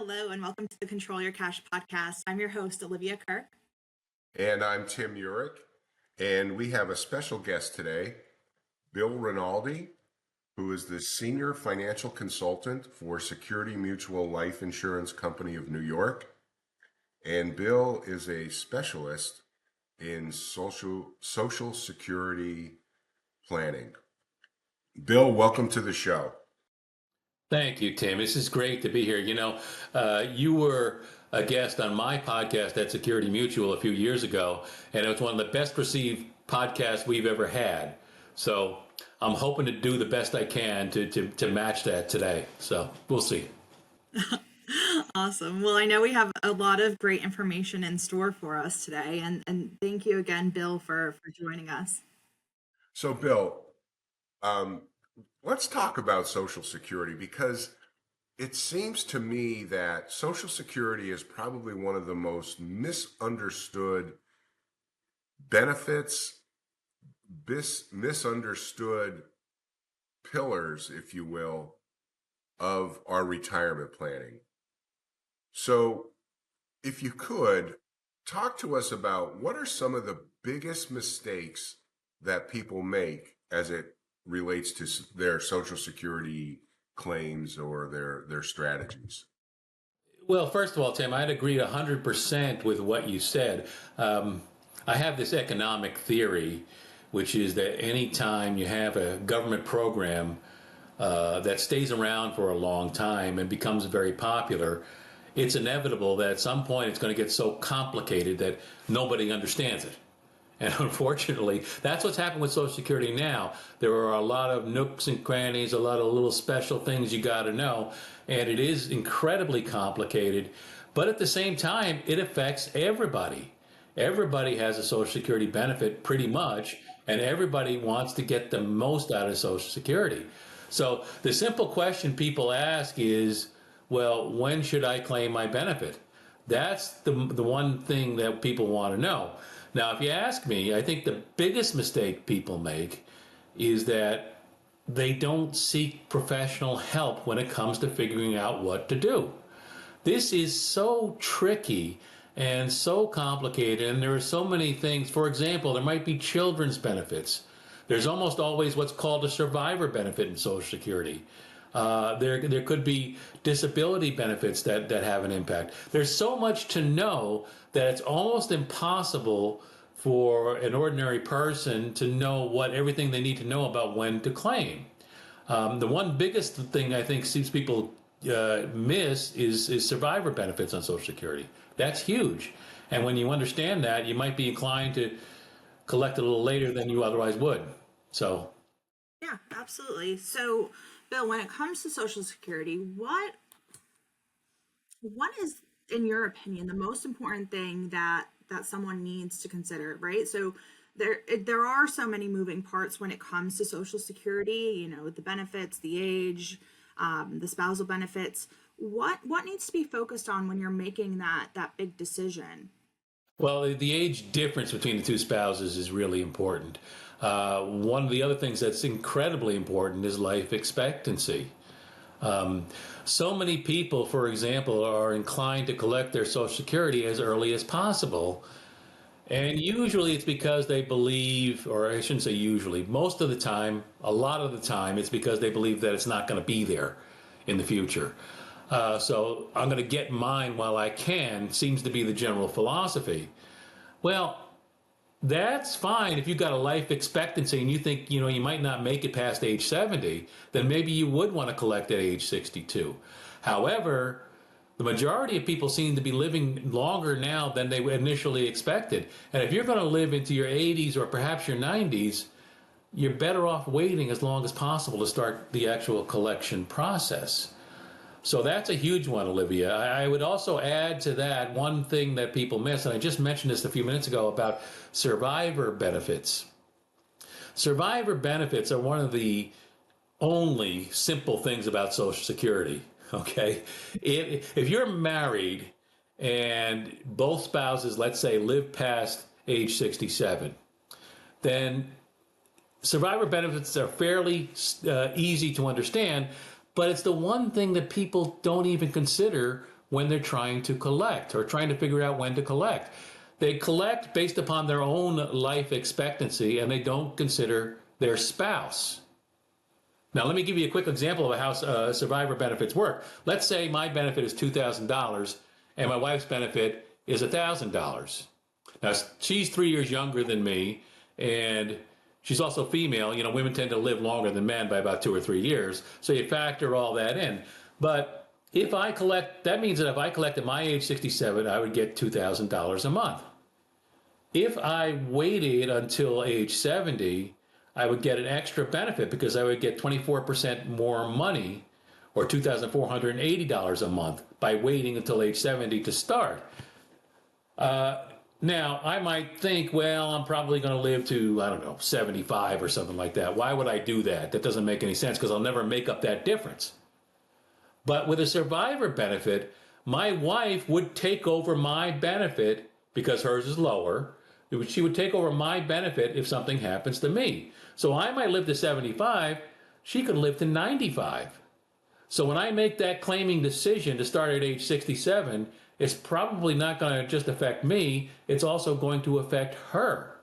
Hello, and welcome to the Control Your Cash podcast. I'm your host, Olivia Kirk. And I'm Tim Yurek. And we have a special guest today, Bill Rainaldi, who is the Senior Financial Consultant for Security Mutual Life Insurance Company of New York. And Bill is a specialist in social security planning. Bill, welcome to the show. Thank you, Tim. This is great to be here. You were a guest on my podcast at Security Mutual a few years ago, and it was one of the best received podcasts we've ever had. So I'm hoping to do the best I can to match that today. So we'll see. Awesome. Well, I know we have a lot of great information in store for us today, and thank you again, Bill, for joining us. So, Bill, let's talk about Social Security, because it seems to me that Social Security is probably one of the most misunderstood benefits, misunderstood pillars, if you will, of our retirement planning. So if you could, talk to us about what are some of the biggest mistakes that people make as it relates to their Social Security claims or their strategies. Well, first of all, Tim, I'd agree 100% with what you said. I have this economic theory, which is that anytime you have a government program that stays around for a long time and becomes very popular, it's inevitable that at some point it's going to get so complicated that nobody understands it. And unfortunately, that's what's happened with Social Security now. There are a lot of nooks and crannies, a lot of little special things you got to know, and it is incredibly complicated. But at the same time, it affects everybody. Everybody has a Social Security benefit pretty much, and everybody wants to get the most out of Social Security. So the simple question people ask is, well, when should I claim my benefit? That's the one thing that people want to know. Now, if you ask me, I think the biggest mistake people make is that they don't seek professional help when it comes to figuring out what to do. This is so tricky and so complicated, and there are so many things. For example, there might be children's benefits. There's almost always what's called a survivor benefit in Social Security. There could be disability benefits that have an impact. There's so much to know that it's almost impossible for an ordinary person to know everything they need to know about when to claim. The one biggest thing I think seems people miss is survivor benefits on Social Security. That's huge. And when you understand that, you might be inclined to collect a little later than you otherwise would. So. Yeah, absolutely. So, Bill, when it comes to Social Security, what is, in your opinion, the most important thing that someone needs to consider, right? So there are so many moving parts when it comes to Social Security, the benefits, the age, the spousal benefits. What needs to be focused on when you're making that big decision? Well, the age difference between the two spouses is really important. One of the other things that's incredibly important is life expectancy. So many people, for example, are inclined to collect their Social Security as early as possible. And usually it's because they believe, or I shouldn't say usually, most of the time, a lot of the time, it's because they believe that it's not going to be there in the future. So I'm going to get mine while I can, seems to be the general philosophy. Well, that's fine if you've got a life expectancy and you think, you might not make it past age 70, then maybe you would want to collect at age 62. However, the majority of people seem to be living longer now than they initially expected. And if you're going to live into your 80s or perhaps your 90s, you're better off waiting as long as possible to start the actual collection process. So that's a huge one, Olivia. I would also add to that one thing that people miss, and I just mentioned this a few minutes ago about survivor benefits. Survivor benefits are one of the only simple things about Social Security, okay? If you're married and both spouses, let's say, live past age 67, then survivor benefits are fairly easy to understand, but it's the one thing that people don't even consider when they're trying to collect or trying to figure out when to collect. They collect based upon their own life expectancy, and they don't consider their spouse. Now, let me give you a quick example of how survivor benefits work. Let's say my benefit is $2,000 and my wife's benefit is $1,000. Now, she's 3 years younger than me, and she's also female. You know, women tend to live longer than men by about 2 or 3 years, so you factor all that in. But if I collect, that means that if I collect at my age 67, I would get $2,000 a month. If I waited until age 70, I would get an extra benefit because I would get 24% more money, or $2,480 a month, by waiting until age 70 to start. Now, I might think, well, I'm probably going to live to, I don't know, 75 or something like that. Why would I do that? That doesn't make any sense because I'll never make up that difference. But with a survivor benefit, my wife would take over my benefit because hers is lower. She would take over my benefit if something happens to me. So I might live to 75, she could live to 95. So when I make that claiming decision to start at age 67, it's probably not going to just affect me, it's also going to affect her.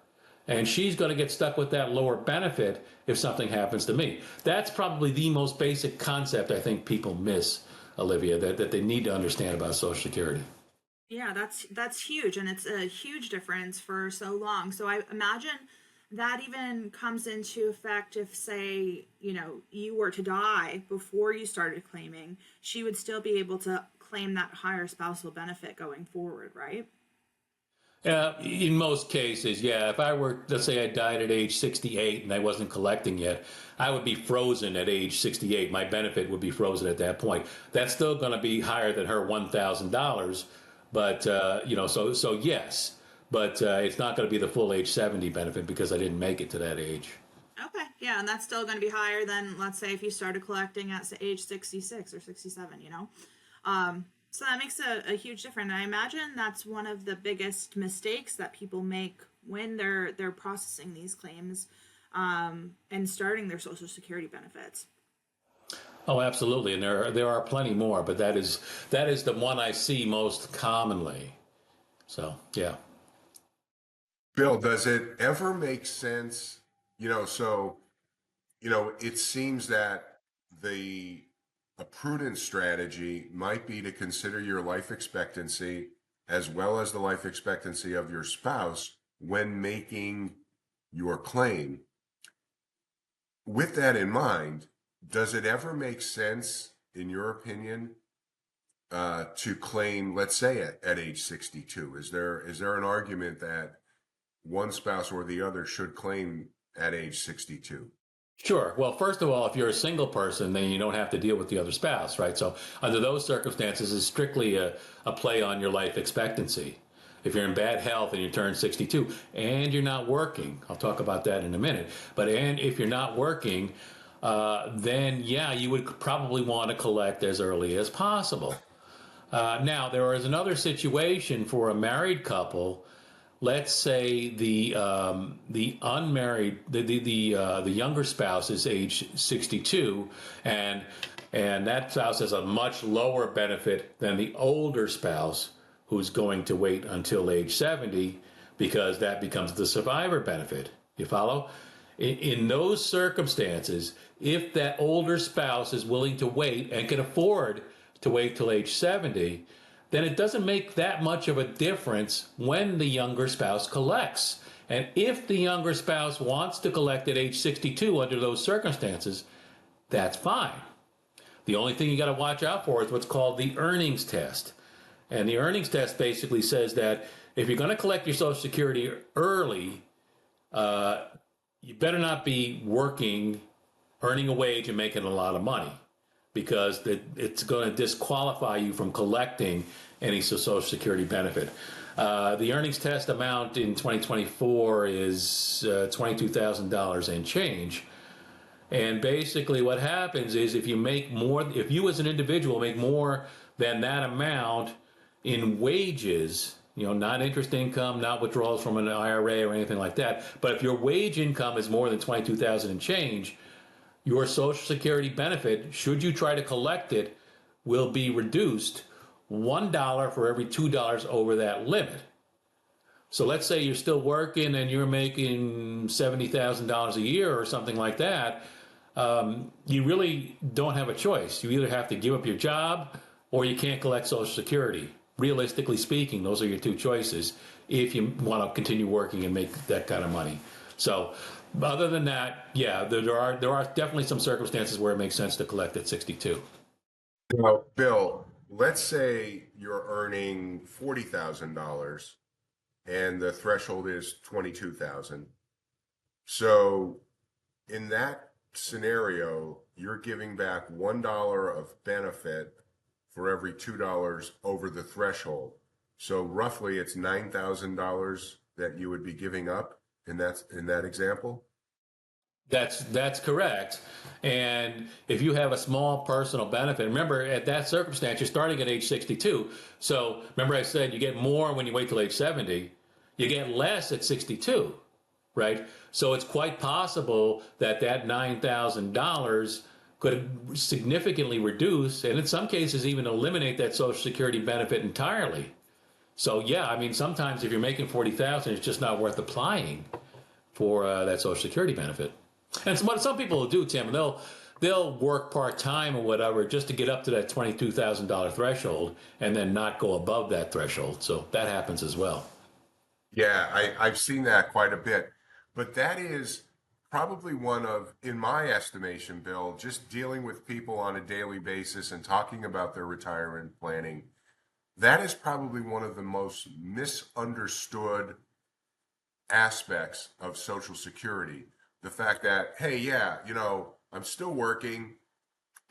And she's going to get stuck with that lower benefit if something happens to me. That's probably the most basic concept I think people miss, Olivia, that they need to understand about Social Security. Yeah, that's huge, and it's a huge difference for so long. So I imagine that even comes into effect if, say, you know, you were to die before you started claiming, she would still be able to claim that higher spousal benefit going forward, right? In most cases, yeah. If I were, let's say I died at age 68 and I wasn't collecting yet, I would be frozen at age 68. My benefit would be frozen at that point. That's still going to be higher than her $1,000, but, you know, so yes. But it's not going to be the full age 70 benefit because I didn't make it to that age. Okay, yeah, and that's still going to be higher than, let's say, if you started collecting at age 66 or 67, you know? So that makes a huge difference. And I imagine that's one of the biggest mistakes that people make when they're processing these claims and starting their Social Security benefits. Oh, absolutely, and there are plenty more, but that is the one I see most commonly. So, yeah. Bill, does it ever make sense? It seems that a prudent strategy might be to consider your life expectancy as well as the life expectancy of your spouse when making your claim. With that in mind, does it ever make sense, in your opinion, to claim, let's say at age 62? Is there an argument that one spouse or the other should claim at age 62? Sure. Well, first of all, if you're a single person, then you don't have to deal with the other spouse, right? So under those circumstances, it's strictly a play on your life expectancy. If you're in bad health and you turn 62 and you're not working, I'll talk about that in a minute, and if you're not working, then yeah, you would probably want to collect as early as possible. Now, there is another situation for a married couple. Let's say the unmarried, the younger spouse is age 62, and that spouse has a much lower benefit than the older spouse who's going to wait until age 70 because that becomes the survivor benefit. You follow? In those circumstances, if that older spouse is willing to wait and can afford to wait till age 70, then it doesn't make that much of a difference when the younger spouse collects. And if the younger spouse wants to collect at age 62 under those circumstances, that's fine. The only thing you got to watch out for is what's called the earnings test. And the earnings test basically says that if you're going to collect your Social Security early, you better not be working, earning a wage and making a lot of money, because it's going to disqualify you from collecting any Social Security benefit. The earnings test amount in 2024 is $22,000 and change. And basically what happens is if you as an individual make more than that amount in wages, not interest income, not withdrawals from an IRA or anything like that, but if your wage income is more than $22,000 and change, your Social Security benefit, should you try to collect it, will be reduced, $1 for every $2 over that limit. So let's say you're still working and you're making $70,000 a year or something like that. You really don't have a choice. You either have to give up your job or you can't collect Social Security. Realistically speaking, those are your two choices if you want to continue working and make that kind of money. So other than that, yeah, there are definitely some circumstances where it makes sense to collect at 62. Now, Bill, let's say you're earning $40,000 and the threshold is 22,000. So in that scenario, you're giving back $1 of benefit for every $2 over the threshold. So roughly it's $9,000 that you would be giving up in that example. That's correct. And if you have a small personal benefit, remember at that circumstance, you're starting at age 62. So remember I said you get more when you wait till age 70, you get less at 62, right? So it's quite possible that that $9,000 could significantly reduce, and in some cases even eliminate that Social Security benefit entirely. So yeah, I mean, sometimes if you're making 40,000, it's just not worth applying for that Social Security benefit. And some people will do, Tim, they'll work part time or whatever just to get up to that $22,000 threshold and then not go above that threshold. So that happens as well. Yeah, I've seen that quite a bit. But that is probably one of, in my estimation, Bill, just dealing with people on a daily basis and talking about their retirement planning, that is probably one of the most misunderstood aspects of Social Security. The fact that, hey, yeah, I'm still working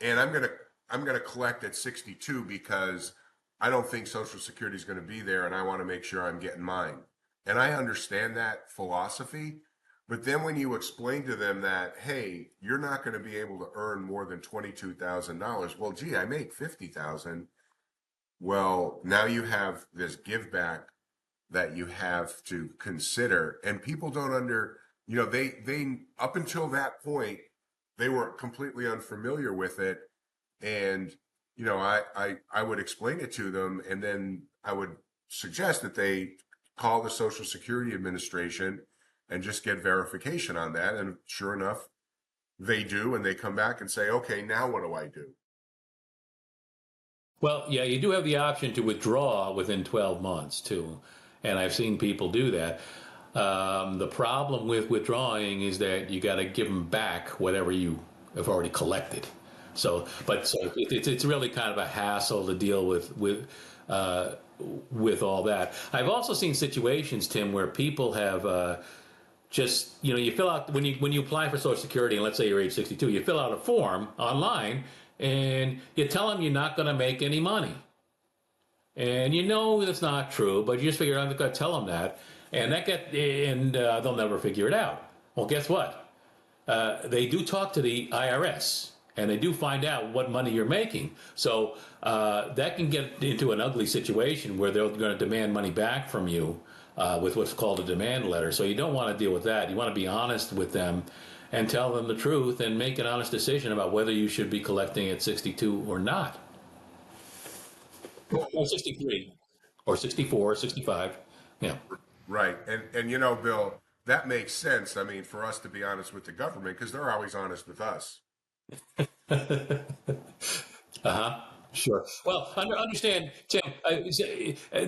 and I'm gonna collect at 62 because I don't think Social Security is going to be there and I want to make sure I'm getting mine. And I understand that philosophy, but then when you explain to them that, hey, you're not going to be able to earn more than $22,000, well, gee, I make 50,000. Well, now you have this give back that you have to consider, and people don't they up until that point they were completely unfamiliar with it, and I would explain it to them, and then I would suggest that they call the Social Security Administration and just get verification on that, and sure enough they do, and they come back and say, okay, now what do I do? Well, yeah, you do have the option to withdraw within 12 months too. And I've seen people do that. The problem with withdrawing is that you got to give them back whatever you have already collected. It's really kind of a hassle to deal with all that. I've also seen situations, Tim, where people have just you fill out when you apply for Social Security, and let's say you're age 62, you fill out a form online, and you tell them you're not going to make any money. And that's not true, but you just figure I'm going to tell them that, and they'll never figure it out. Well, guess what? They do talk to the IRS, and they do find out what money you're making. So that can get into an ugly situation where they're going to demand money back from you with what's called a demand letter. So you don't want to deal with that. You want to be honest with them and tell them the truth and make an honest decision about whether you should be collecting at 62 or not. Or 63, or 64, or 65. Yeah. Right. And Bill, that makes sense. I mean, for us to be honest with the government, because they're always honest with us. Uh-huh. Sure. Well, understand, Tim,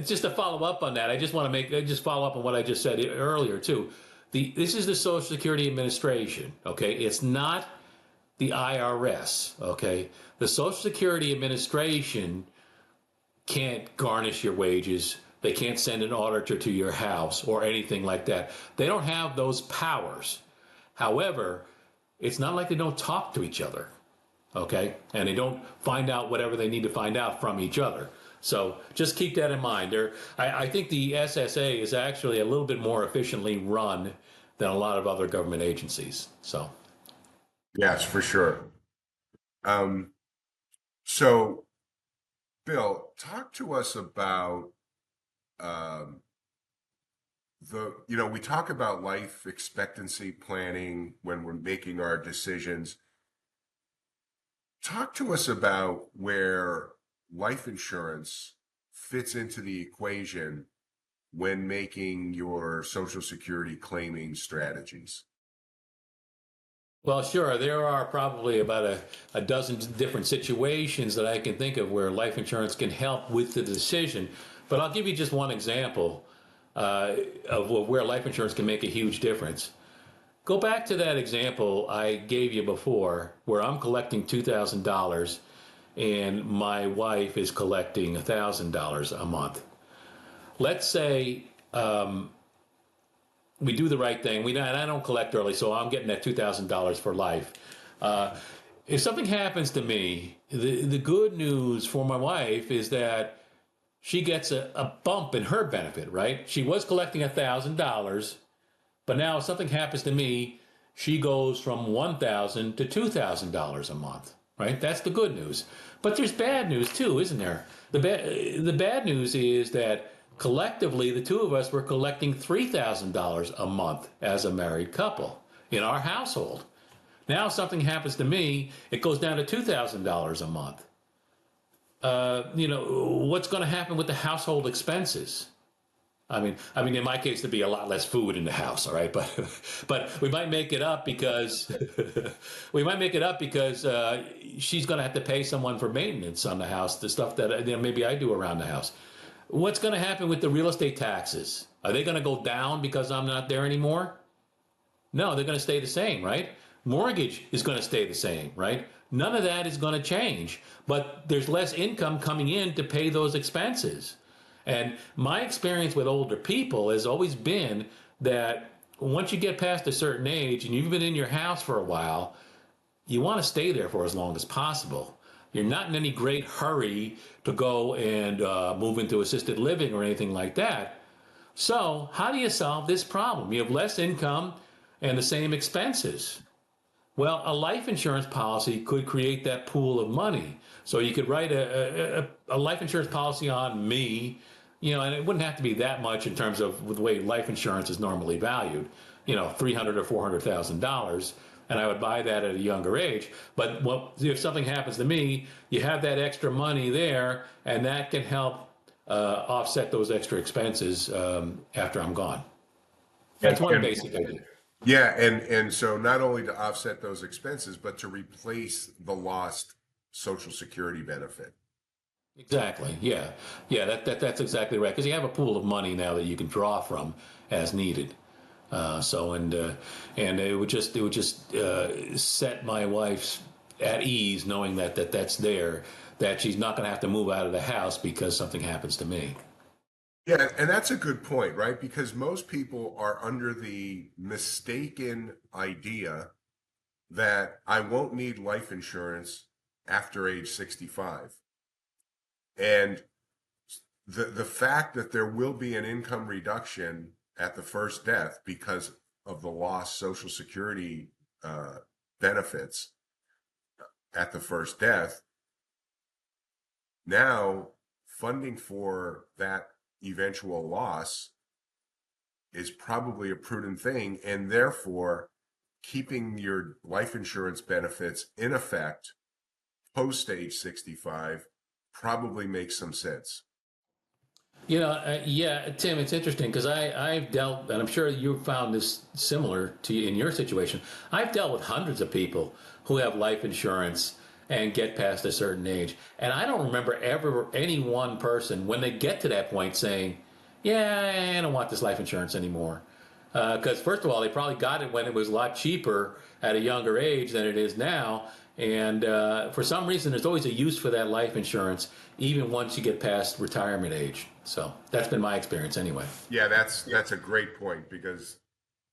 just to follow up on that, I just want to just follow up on what I just said earlier, too. This is the Social Security Administration, okay? It's not the IRS, okay? The Social Security Administration can't garnish your wages. They can't send an auditor to your house or anything like that. They don't have those powers. However, it's not like they don't talk to each other, okay? And they don't find out whatever they need to find out from each other. So just keep that in mind. I think the SSA is actually a little bit more efficiently run than a lot of other government agencies. So, Yes, for sure. Um, so, Bill, talk to us about um, we talk about life expectancy planning when we're making our decisions. Talk to us about where life insurance fits into the equation when making your Social Security claiming strategies? Well, sure. There are probably about a dozen different situations that I can think of where life insurance can help with the decision. But I'll give you just one example of where life insurance can make a huge difference. Go back to that example I gave you before, where I'm collecting $2,000 and my wife is collecting $1,000 a month. Let's say we do the right thing. And I don't collect early, so I'm getting that $2,000 for life. Uh, if something happens to me, the good news for my wife is that she gets a bump in her benefit, right? She was collecting $1,000, but now if something happens to me, she goes from $1,000 to $2,000 a month, right? That's the good news. But there's bad news too, isn't there? The bad news is that collectively, the two of us were collecting $3,000 a month as a married couple in our household. Now, if something happens to me, it goes down to $2,000 a month. What's going to happen with the household expenses? In my case, there'd be a lot less food in the house, all right. But we might make it up because she's going to have to pay someone for maintenance on the house, the stuff that maybe I do around the house. What's going to happen with the real estate taxes? Are they going to go down because I'm not there anymore? No, they're going to stay the same, right? Mortgage is going to stay the same, right? None of that is going to change, but there's less income coming in to pay those expenses. And my experience with older people has always been that once you get past a certain age and you've been in your house for a while, you want to stay there for as long as possible. You're not in any great hurry to go and move into assisted living or anything like that. So how do you solve this problem? You have less income and the same expenses. Well, a life insurance policy could create that pool of money. So you could write a life insurance policy on me, and it wouldn't have to be that much in terms of the way life insurance is normally valued, $300,000 or $400,000, and I would buy that at a younger age. But if something happens to me, you have that extra money there, and that can help offset those extra expenses after I'm gone. That's one basic idea. Yeah, and so not only to offset those expenses, but to replace the lost Social Security benefit. Exactly. Yeah. Yeah. That's exactly right. Because you have a pool of money now that you can draw from as needed. And it would just set my wife at ease knowing that's there, that she's not going to have to move out of the house because something happens to me. Yeah, and that's a good point, right? Because most people are under the mistaken idea that I won't need life insurance after age 65. And the fact that there will be an income reduction at the first death because of the lost Social Security benefits at the first death, now funding for that eventual loss is probably a prudent thing, and therefore keeping your life insurance benefits in effect post age 65 probably makes some sense. Yeah, Tim, it's interesting because I've dealt, and I'm sure you found this similar to you in your situation. I've dealt with hundreds of people who have life insurance and get past a certain age. And I don't remember ever any one person when they get to that point saying, yeah, I don't want this life insurance anymore. Because first of all, they probably got it when it was a lot cheaper at a younger age than it is now. And for some reason, there's always a use for that life insurance, even once you get past retirement age. So that's been my experience anyway. Yeah, that's a great point, because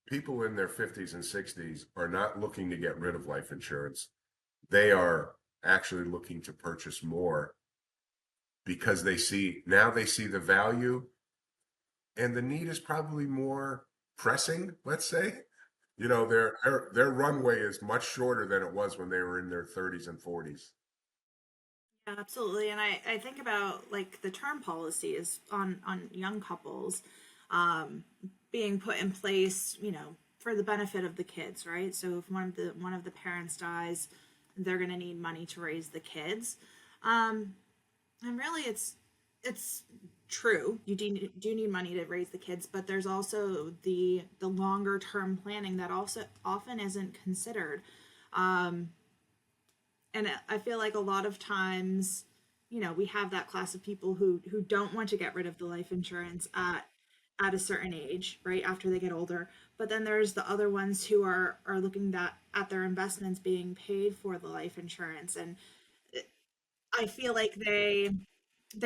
people in their 50s and 60s are not looking to get rid of life insurance. They are actually looking to purchase more because they see the value, and the need is probably more pressing, let's say. Their runway is much shorter than it was when they were in their 30s and 40s. Yeah, absolutely. And I think about like the term policies on young couples being put in place, for the benefit of the kids, right? So if one of the parents dies, they're going to need money to raise the kids. And really it's true. You do need money to raise the kids, but there's also the longer term planning that also often isn't considered. And I feel like a lot of times, we have that class of people who don't want to get rid of the life insurance at a certain age, right after they get older. But then there's the other ones who are looking at their investments being paid for the life insurance, and I feel like they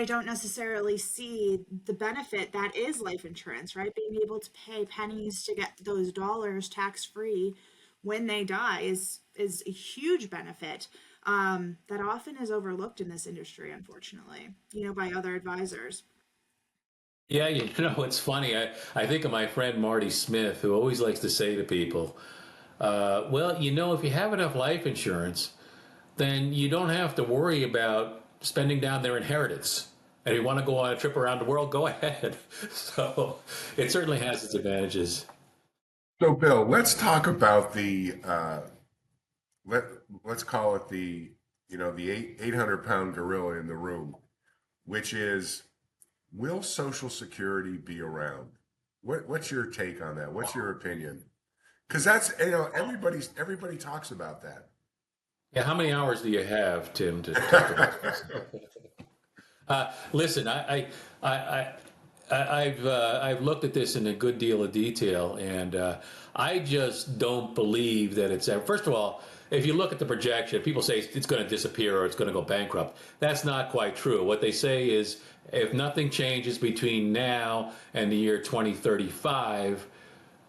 don't necessarily see the benefit that is life insurance, right? Being able to pay pennies to get those dollars tax free when they die is a huge benefit that often is overlooked in this industry, unfortunately, by other advisors. Yeah, it's funny. I think of my friend Marty Smith, who always likes to say to people, well, if you have enough life insurance, then you don't have to worry about spending down their inheritance. And if you want to go on a trip around the world, go ahead. So it certainly has its advantages. So, Bill, let's talk about the let let's call it the 800-pound gorilla in the room, which is, will Social Security be around? What's your take on that? What's your opinion? Because that's everybody talks about that. Yeah, how many hours do you have, Tim, to talk about this? Listen, I've looked at this in a good deal of detail, and I just don't believe that it's. First of all, if you look at the projection, people say it's going to disappear or it's going to go bankrupt. That's not quite true. What they say is, if nothing changes between now and the year 2035,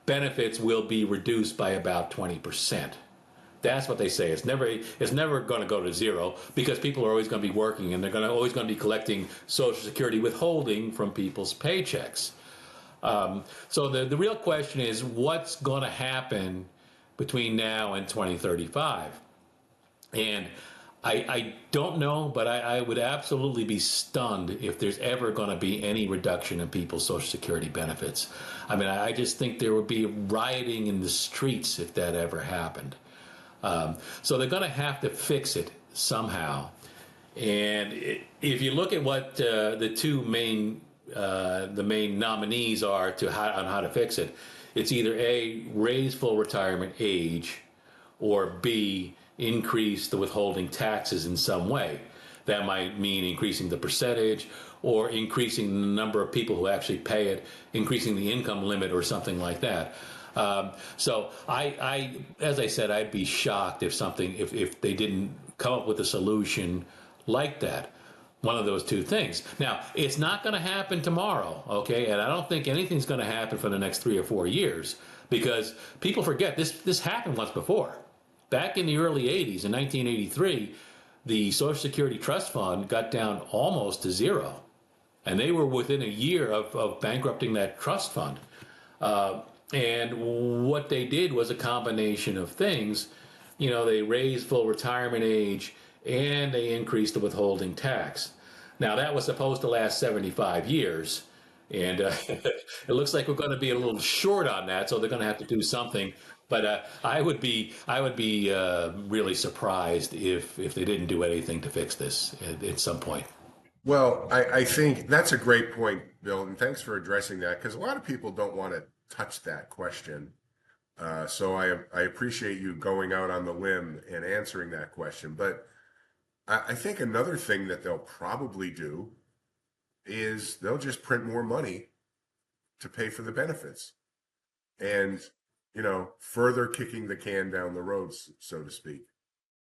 benefits will be reduced by about 20%. That's what they say. It's never going to go to zero, because people are always going to be working, and they're always going to be collecting Social Security withholding from people's paychecks. So the real question is, what's going to happen between now and 2035? And I don't know, but I would absolutely be stunned if there's ever going to be any reduction in people's Social Security benefits. I mean, I just think there would be rioting in the streets if that ever happened. So they're going to have to fix it somehow. And if you look at what the main nominees are on how to fix it, it's either A, raise full retirement age, or B, increase the withholding taxes in some way. That might mean increasing the percentage, or increasing the number of people who actually pay it, increasing the income limit, or something like that. So as I said, I'd be shocked if they didn't come up with a solution like that. One of those two things. Now, it's not going to happen tomorrow, okay? And I don't think anything's going to happen for the next 3 or 4 years, because people forget this happened once before. Back in the early 80s, in 1983, the Social Security Trust Fund got down almost to zero. And they were within a year of bankrupting that trust fund. And what they did was a combination of things. They raised full retirement age, and they increased the withholding tax. Now, that was supposed to last 75 years. And it looks like we're going to be a little short on that, so they're going to have to do something. But I would be really surprised if they didn't do anything to fix this at some point. Well, I think that's a great point, Bill, and thanks for addressing that, because a lot of people don't want to touch that question. So I appreciate you going out on the limb and answering that question. But I think another thing that they'll probably do is they'll just print more money to pay for the benefits, and further kicking the can down the road, so to speak.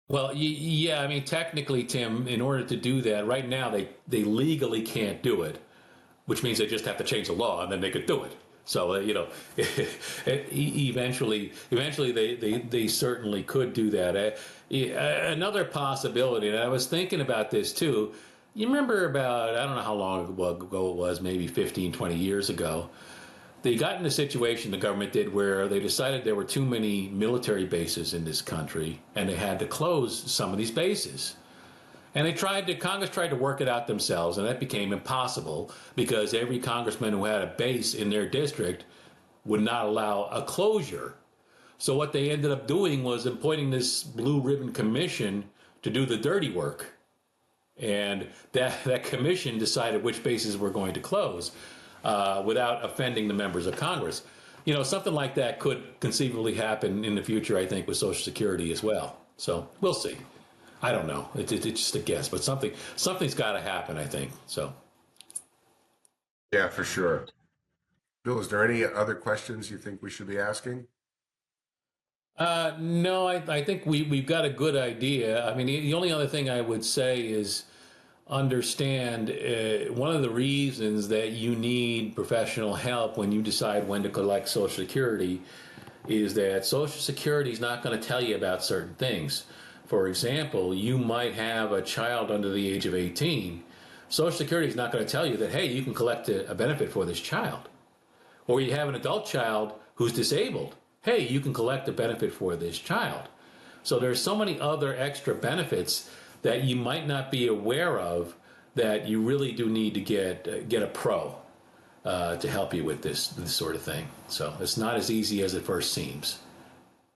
Well, yeah, I mean, technically, Tim, in order to do that, right now they legally can't do it, which means they just have to change the law, and then they could do it. So eventually they certainly could do that. Another possibility, and I was thinking about this too. You remember about, I don't know how long ago it was, maybe 15, 20 years ago. They got in a situation, the government did, where they decided there were too many military bases in this country, and they had to close some of these bases. And Congress tried to work it out themselves, and that became impossible, because every congressman who had a base in their district would not allow a closure. So what they ended up doing was appointing this blue ribbon commission to do the dirty work. And that commission decided which bases were going to close without offending the members of Congress. Something like that could conceivably happen in the future, I think, with Social Security as well. So we'll see. I don't know. It's just a guess, but something's got to happen, I think. So. Yeah, for sure. Bill, is there any other questions you think we should be asking? No, I think we've got a good idea. I mean, the only other thing I would say is understand one of the reasons that you need professional help when you decide when to collect Social Security is that Social Security is not going to tell you about certain things. For example, you might have a child under the age of 18. Social Security is not going to tell you that, hey, you can collect a benefit for this child. Or you have an adult child who's disabled. Hey, you can collect a benefit for this child. So there's so many other extra benefits that you might not be aware of that you really do need to get a pro to help you with this sort of thing. So it's not as easy as it first seems.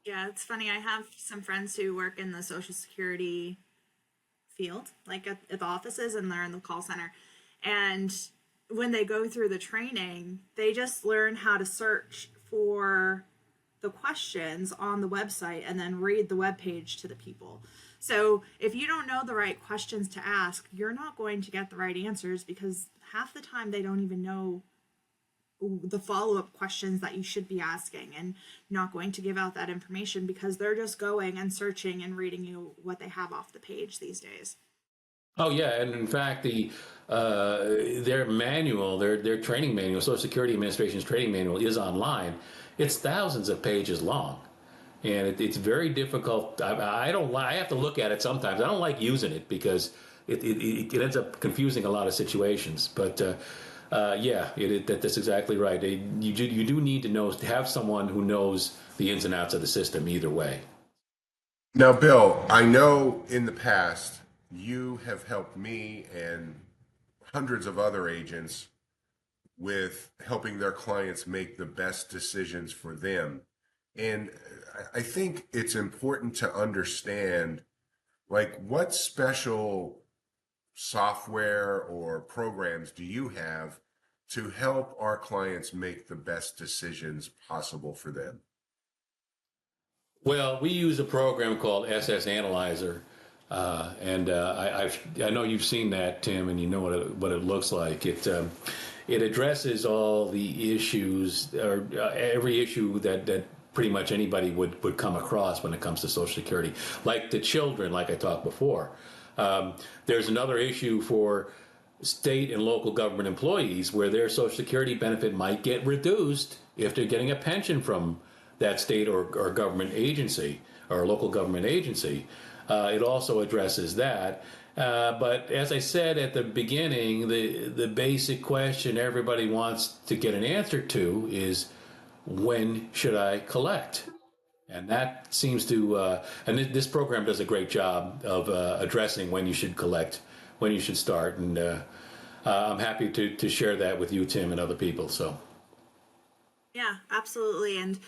Yeah, it's funny. I have some friends who work in the Social Security field, like at the offices, and they're in the call center. And when they go through the training, they just learn how to search for the questions on the website and then read the web page to the people. So if you don't know the right questions to ask, you're not going to get the right answers, because half the time they don't even know the follow-up questions that you should be asking, and not going to give out that information because they're just going and searching and reading you what they have off the page these days. Oh yeah, and in fact, their manual, their training manual, Social Security Administration's training manual, is online. It's thousands of pages long, and it's very difficult. I don't. I have to look at it sometimes. I don't like using it because it ends up confusing a lot of situations. But yeah, that's exactly right. You do need to have someone who knows the ins and outs of the system either way. Now, Bill, I know in the past you have helped me and hundreds of other agents with helping their clients make the best decisions for them. And I think it's important to understand, like, what special software or programs do you have to help our clients make the best decisions possible for them? Well, we use a program called SS Analyzer, and I know you've seen that, Tim, and you know what it looks like. It addresses all the issues, or every issue that pretty much anybody would come across when it comes to Social Security, like the children, like I talked before. There's another issue for state and local government employees where their Social Security benefit might get reduced if they're getting a pension from that state or government agency or local government agency. It also addresses that. But as I said at the beginning, the basic question everybody wants to get an answer to is, when should I collect? And that seems to, and this program does a great job of addressing when you should collect, when you should start. And I'm happy to share that with you, Tim, and other people. So. Yeah, absolutely. And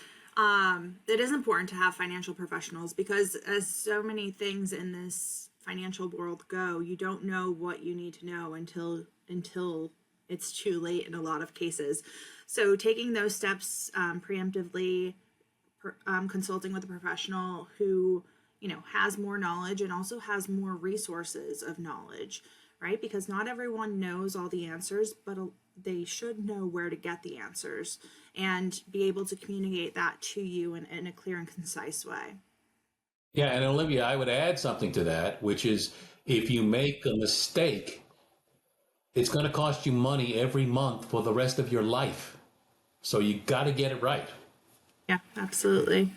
it is important to have financial professionals, because as so many things in this financial world go, you don't know what you need to know until it's too late in a lot of cases. So taking those steps preemptively, consulting with a professional who has more knowledge and also has more resources of knowledge, right? Because not everyone knows all the answers, but they should know where to get the answers and be able to communicate that to you in a clear and concise way. Yeah, and Olivia, I would add something to that, which is, if you make a mistake, it's going to cost you money every month for the rest of your life. So you got to get it right. Yeah, absolutely.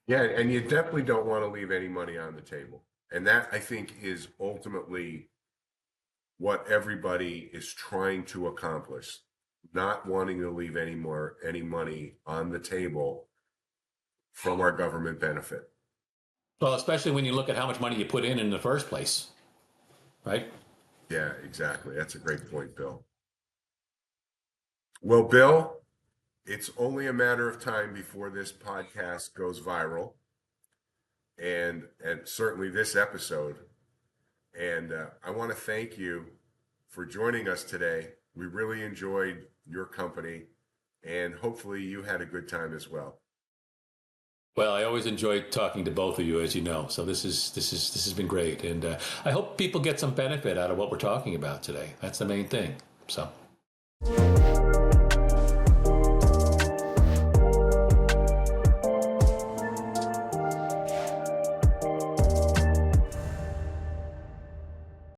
Yeah, and you definitely don't want to leave any money on the table. And that, I think, is ultimately what everybody is trying to accomplish, not wanting to leave any money on the table from our government benefit. Well, especially when you look at how much money you put in the first place, right? Yeah, exactly. That's a great point, Bill. Well, Bill, it's only a matter of time before this podcast goes viral, and certainly this episode. And I want to thank you for joining us today. We really enjoyed your company, and hopefully you had a good time as well. Well, I always enjoy talking to both of you, as you know. So this has been great, and I hope people get some benefit out of what we're talking about today. That's the main thing. So.